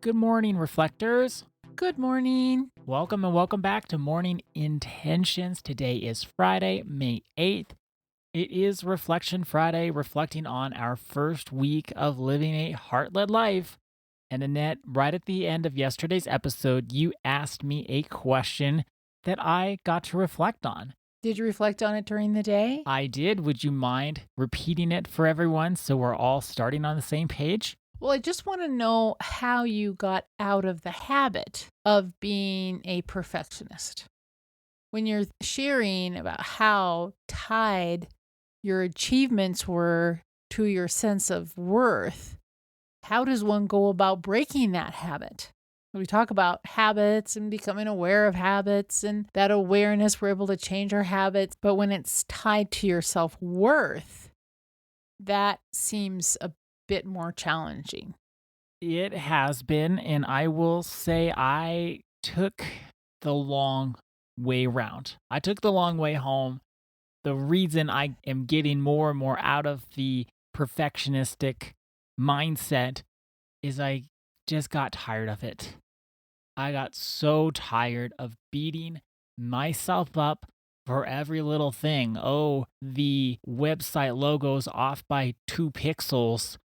Good morning, reflectors. Good morning. Welcome and welcome back to Morning Intentions. Today is Friday, May 8th. It is Reflection Friday, reflecting on our first week of living a heart led life. And Annette, right at the end of yesterday's episode, you asked me a question that I got to reflect on. Did you reflect on it during the day? I did. Would you mind repeating it for everyone so we're all starting on the same page? Well, I just want to know how you got out of the habit of being a perfectionist. When you're sharing about how tied your achievements were to your sense of worth, how does one go about breaking that habit? We talk about habits and becoming aware of habits, and that awareness, we're able to change our habits. But when it's tied to your self-worth, that seems a bit more challenging. It has been, and I will say I took the long way round. I took the long way home. The reason I am getting more and more out of the perfectionistic mindset is I just got tired of it. I got so tired of beating myself up for every little thing. Oh, the website logo's off by 2 pixels.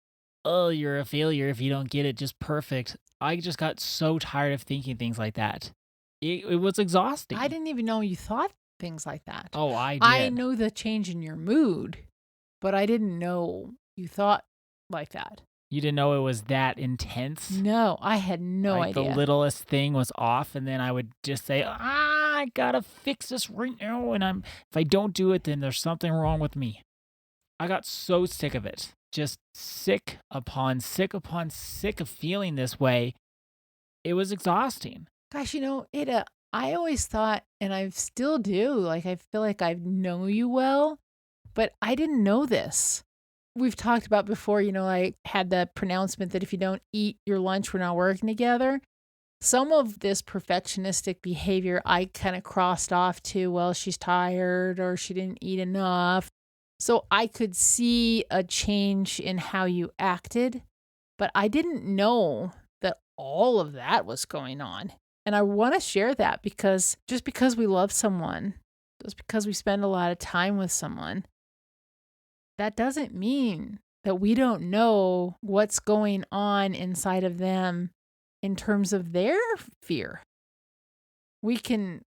Oh, you're a failure if you don't get it just perfect. I just got so tired of thinking things like that. It was exhausting. I didn't even know you thought things like that. Oh, I I did. know the change in your mood, but I didn't know you thought like that. You didn't know it was that intense? No, I had no Like idea. the littlest thing was off, and then I would just say, I gotta fix this right now. And if I don't do it, then there's something wrong with me. I got so sick of it. Just sick upon sick of feeling this way. It was exhausting. Gosh, I always thought, and I still do, like I feel like I know you well, but I didn't know this. We've talked about before, I had the pronouncement that if you don't eat your lunch, we're not working together. Some of this perfectionistic behavior I kind of crossed off to, well, she's tired or she didn't eat enough. So I could see a change in how you acted, but I didn't know that all of that was going on. And I want to share that because just because we love someone, just because we spend a lot of time with someone, that doesn't mean that we don't know what's going on inside of them in terms of their fear. We can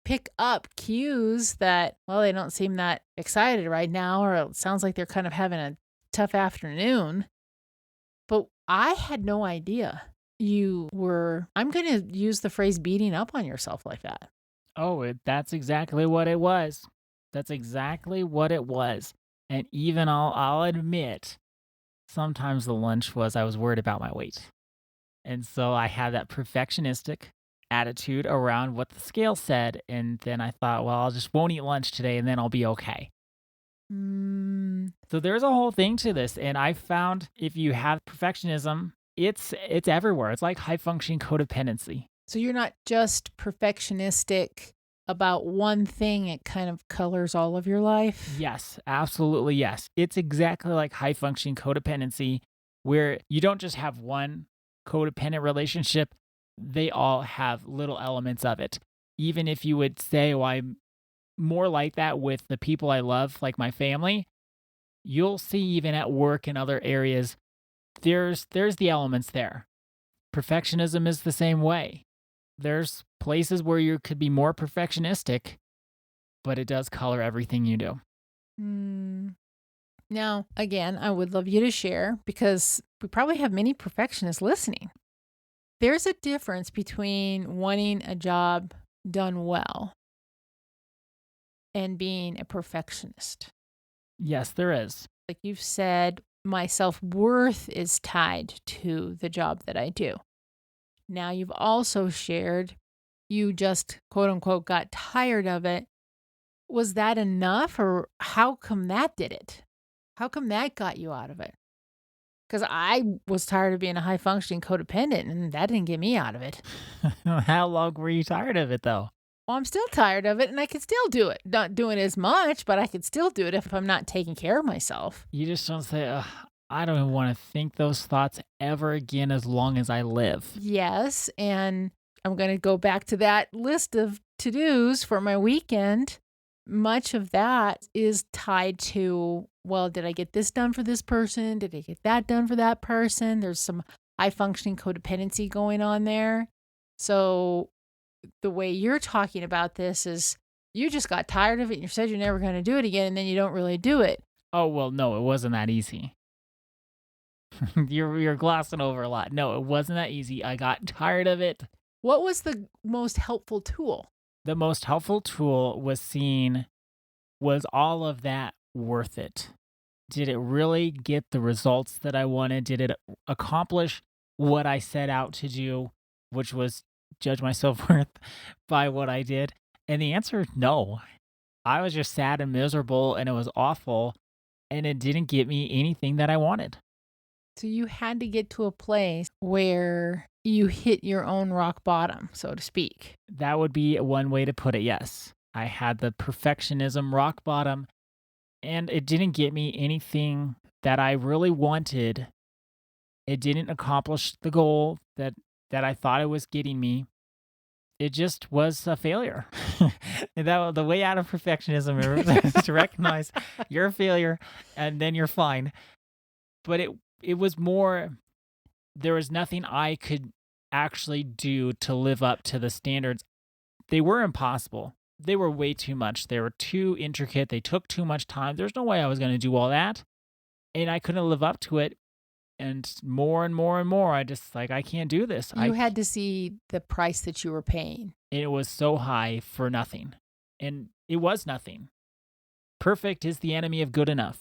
pick up cues that, well, they don't seem that excited right now, or it sounds like they're kind of having a tough afternoon. But I had no idea you were, I'm going to use the phrase beating up on yourself like that. Oh, that's exactly what it was. That's exactly what it was. And even I'll admit, sometimes the lunch was I was worried about my weight. And so I had that perfectionistic attitude around what the scale said. And then I thought, well, I'll just won't eat lunch today and then I'll be okay. So there's a whole thing to this. And I found if you have perfectionism, it's everywhere. It's like high functioning codependency. So you're not just perfectionistic about one thing, it kind of colors all of your life? Yes, absolutely yes. It's exactly like high functioning codependency where you don't just have one codependent relationship, they all have little elements of it. Even if you would say, well, I'm more like that with the people I love, like my family, you'll see even at work and other areas, there's the elements there. Perfectionism is the same way. There's places where you could be more perfectionistic, but it does color everything you do. Now, again, I would love you to share because we probably have many perfectionists listening. There's a difference between wanting a job done well and being a perfectionist. Yes, there is. Like you've said, my self-worth is tied to the job that I do. Now, you've also shared you just, quote unquote, got tired of it. Was that enough, or how come that did it? How come that got you out of it? Because I was tired of being a high-functioning codependent, and that didn't get me out of it. How long were you tired of it, though? Well, I'm still tired of it, and I can still do it. Not doing it as much, but I can still do it if I'm not taking care of myself. You just don't say, I don't even want to think those thoughts ever again as long as I live. Yes, and I'm gonna go back to that list of to-dos for my weekend. Much of that is tied to, well, did I get this done for this person? Did I get that done for that person? There's some high functioning codependency going on there. So the way you're talking about this is you just got tired of it and you said you're never going to do it again and then you don't really do it. Oh, well, no, it wasn't that easy. You're glossing over a lot. No, it wasn't that easy. I got tired of it. What was the most helpful tool? The most helpful tool was seeing, was all of that worth it? Did it really get the results that I wanted? Did it accomplish what I set out to do, which was judge my self-worth by what I did? And the answer is no. I was just sad and miserable and it was awful and it didn't get me anything that I wanted. So you had to get to a place where you hit your own rock bottom, so to speak. That would be one way to put it, yes. I had the perfectionism rock bottom and it didn't get me anything that I really wanted. It didn't accomplish the goal that I thought it was getting me. It just was a failure. And that the way out of perfectionism is to recognize you're a failure and then you're fine. But it was more, there was nothing I could actually do to live up to the standards. They were impossible. They were way too much. They were too intricate. They took too much time. There's no way I was going to do all that. And I couldn't live up to it. And more and more and more, I just like, I can't do this. You had to see the price that you were paying. It was so high for nothing. And it was nothing. Perfect is the enemy of good enough.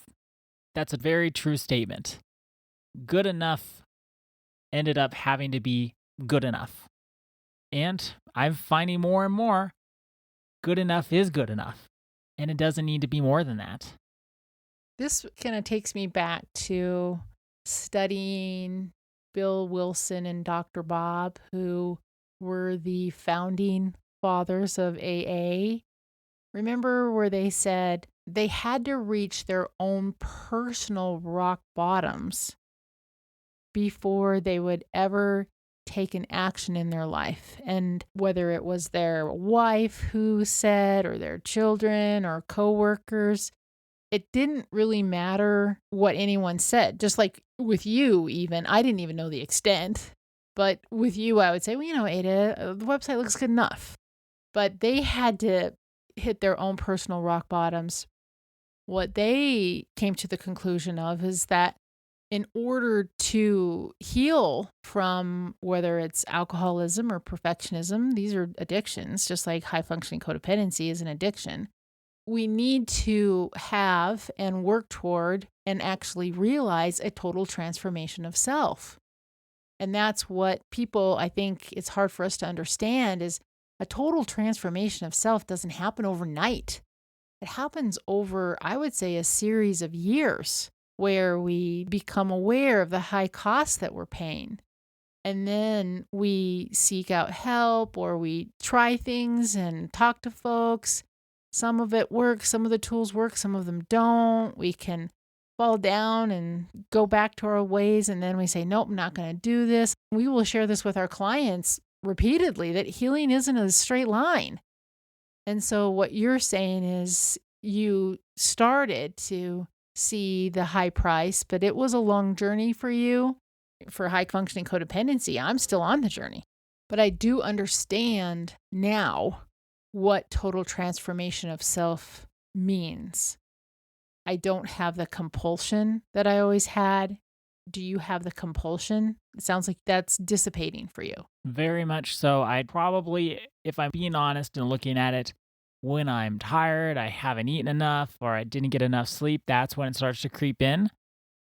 That's a very true statement. Good enough ended up having to be good enough. And I'm finding more and more good enough is good enough. And it doesn't need to be more than that. This kind of takes me back to studying Bill Wilson and Dr. Bob, who were the founding fathers of AA. Remember where they said they had to reach their own personal rock bottoms before they would ever take an action in their life. And whether it was their wife who said, or their children, or coworkers, it didn't really matter what anyone said. Just like with you, even, I didn't even know the extent. But with you, I would say, well, Ada, the website looks good enough. But they had to hit their own personal rock bottoms. What they came to the conclusion of is that in order to heal from whether it's alcoholism or perfectionism, these are addictions, just like high functioning codependency is an addiction. We need to have and work toward and actually realize a total transformation of self. And that's what people, I think it's hard for us to understand, is a total transformation of self doesn't happen overnight. It happens over, I would say, a series of years where we become aware of the high costs that we're paying. And then we seek out help or we try things and talk to folks. Some of it works, some of the tools work, some of them don't. We can fall down and go back to our ways. And then we say, nope, I'm not going to do this. We will share this with our clients repeatedly, that healing isn't a straight line. And so what you're saying is you started to see the high price, but it was a long journey for you. For high functioning codependency, I'm still on the journey. But I do understand now what total transformation of self means. I don't have the compulsion that I always had. Do you have the compulsion? It sounds like that's dissipating for you. Very much so. I'd probably, if I'm being honest and looking at it, when I'm tired, I haven't eaten enough, or I didn't get enough sleep, that's when it starts to creep in.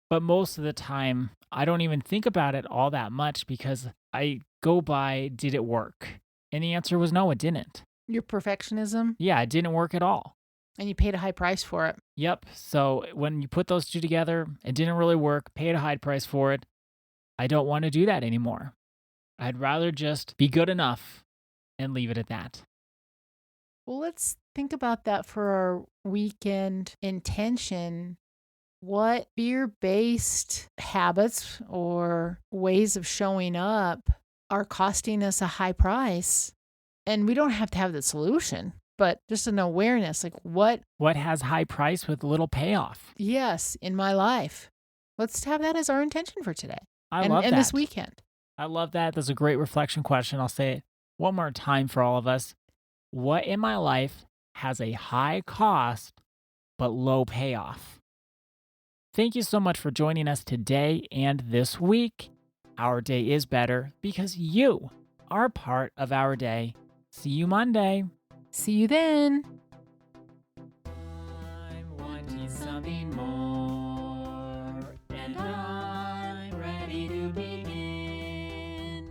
But most of the time, I don't even think about it all that much because I go by, did it work? And the answer was no, it didn't. Your perfectionism, Yeah, it didn't work at all. and you paid a high price for it. Yep. So when you put those two together, it didn't really work, paid a high price for it. I don't want to do that anymore. I'd rather just be good enough and leave it at that. Well, let's think about that for our weekend intention. what fear-based habits or ways of showing up are costing us a high price. And we don't have to have the solution, but just an awareness, like what, What has high price with little payoff? yes, in my life. Let's have that as our intention for today I and love and this that. weekend. I love that. That's a great reflection question. I'll say it one more time for all of us. What in my life has a high cost but low payoff? Thank you so much for joining us today and this week. Our day is better because you are part of our day. See you Monday. See you then. I'm wanting something more, and I'm ready to begin.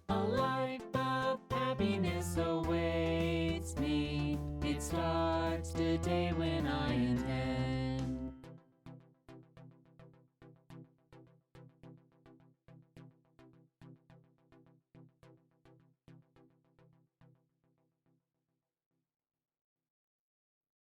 A life of happiness awaits me. It starts today when I invest.